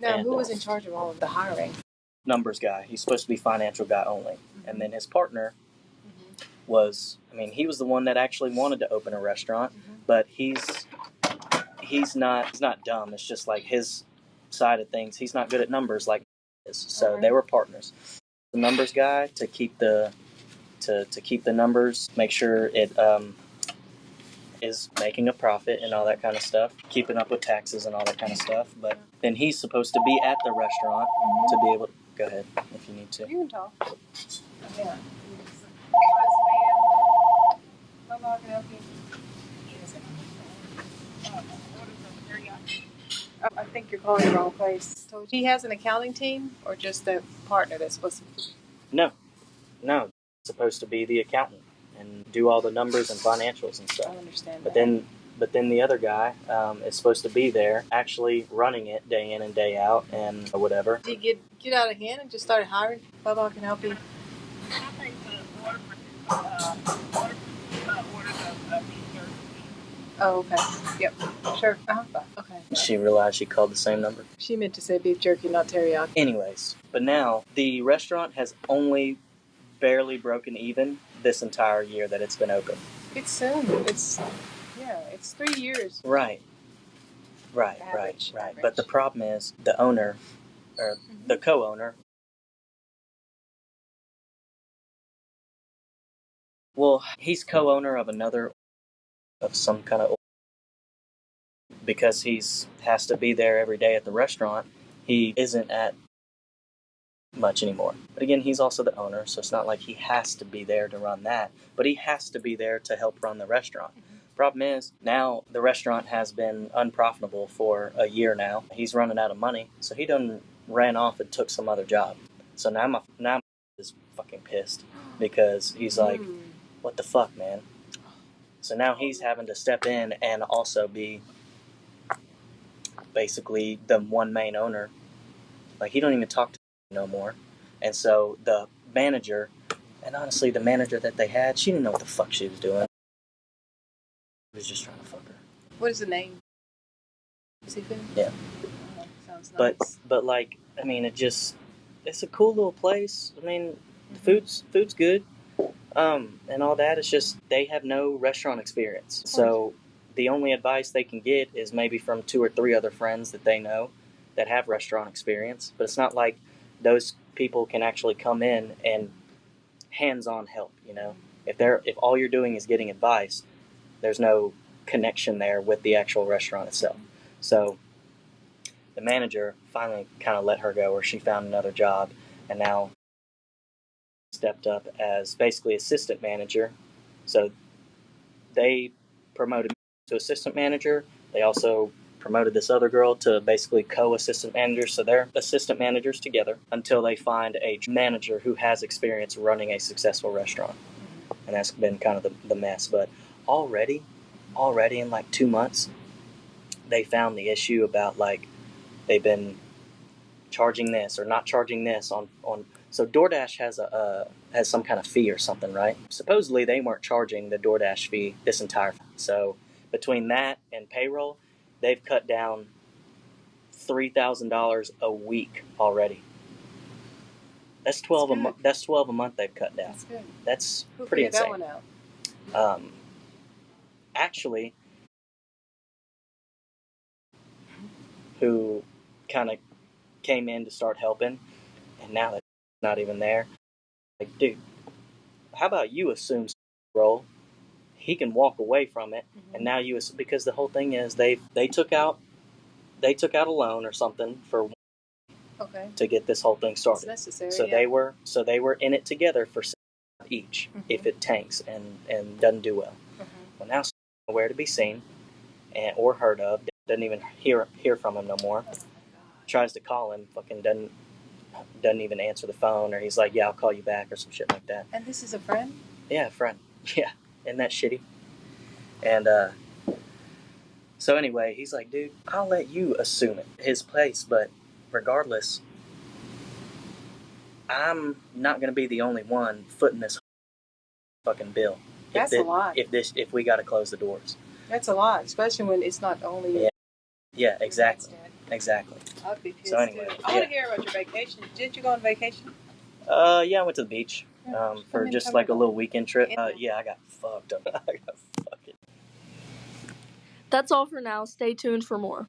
Now, who was in charge of all of the hiring? Numbers guy. He's supposed to be financial guy only. Mm-hmm. And then his partner was, he was the one that actually wanted to open a restaurant, but he's not dumb. It's just like his side of things. He's not good at numbers like is. So they were partners. The numbers guy to keep the numbers, make sure it is making a profit and all that kind of stuff, keeping up with taxes and all that kind of stuff. But then he's supposed to be at the restaurant to be able to go ahead if you need to. You can talk. Yeah. I think you're calling the wrong place. So he has an accounting team, or just a partner that's supposed to? No. It's supposed to be the accountant and do all the numbers and financials and stuff. I understand. But then the other guy is supposed to be there, actually running it day in and day out and whatever. Did he get out of hand and just started hiring? Bubba, I can help you. I think the order orders of beef jerky. Oh, okay. Yep. Sure. Okay. She realized she called the same number. She meant to say beef jerky, not teriyaki. Anyways, but now the restaurant has only barely broken even this entire year that it's been open. It's soon. It's 3 years. Right. Average. But the problem is the owner, or the co-owner, well, he's co-owner of some kind of, because has to be there every day at the restaurant. He isn't at much anymore. But again, he's also the owner, so it's not like he has to be there to run that, but he has to be there to help run the restaurant. Problem is, now the restaurant has been unprofitable for a year now. He's running out of money, so he done ran off and took some other job. So now my is fucking pissed because he's like, what the fuck, man? So now he's having to step in and also be basically the one main owner. Like, he don't even talk to no more. And so the manager, and honestly, the manager that they had, she didn't know what the fuck she was doing. He was just trying to fuck her. What is the name? Seafood? Yeah. Oh, sounds nice. But like, it's a cool little place. The food's good. And all that. It's just they have no restaurant experience. So the only advice they can get is maybe from 2 or 3 other friends that they know that have restaurant experience. But it's not like those people can actually come in and hands-on help, If all you're doing is getting advice, there's no connection there with the actual restaurant itself. So the manager finally kind of let her go, or she found another job, and now stepped up as basically assistant manager. So they promoted me to assistant manager. They also promoted this other girl to basically co-assistant manager. So they're assistant managers together until they find a manager who has experience running a successful restaurant. And that's been kind of the mess. But already in like 2 months, they found the issue about like they've been charging this or not charging this on. So DoorDash has some kind of fee or something, right? Supposedly they weren't charging the DoorDash fee this entire time. So between that and payroll, they've cut down $3,000 a week already. That's 12 a month. That's 12 a month they've cut down. That's good. That's Who pretty figured insane. that one out? Actually, who kind of came in to start helping, and now that's not even there. Like, dude, how about you assume role? He can walk away from it, and now you assume, because the whole thing is they took out a loan or something for to get this whole thing started. It's necessary. So they were in it together for each if it tanks and doesn't do well. Well, now nowhere to be seen or heard of. Doesn't even hear from him no more. Tries to call him, fucking doesn't even answer the phone, or he's like, yeah, I'll call you back or some shit like that. And this is a friend? Yeah, a friend. Yeah, isn't that shitty? And so anyway, he's like, dude, I'll let you assume it, his place, but regardless, I'm not going to be the only one footing this fucking bill. That's a lot. If we got to close the doors. That's a lot, especially when it's not only... Yeah, exactly. Exactly. I'd be pissed So anyway, too. I want yeah. to hear about your vacation. Did you go on vacation? Yeah, I went to the beach for Tell just me like a about little weekend trip. it. Yeah, I got fucked up. I got fucking. That's all for now. Stay tuned for more.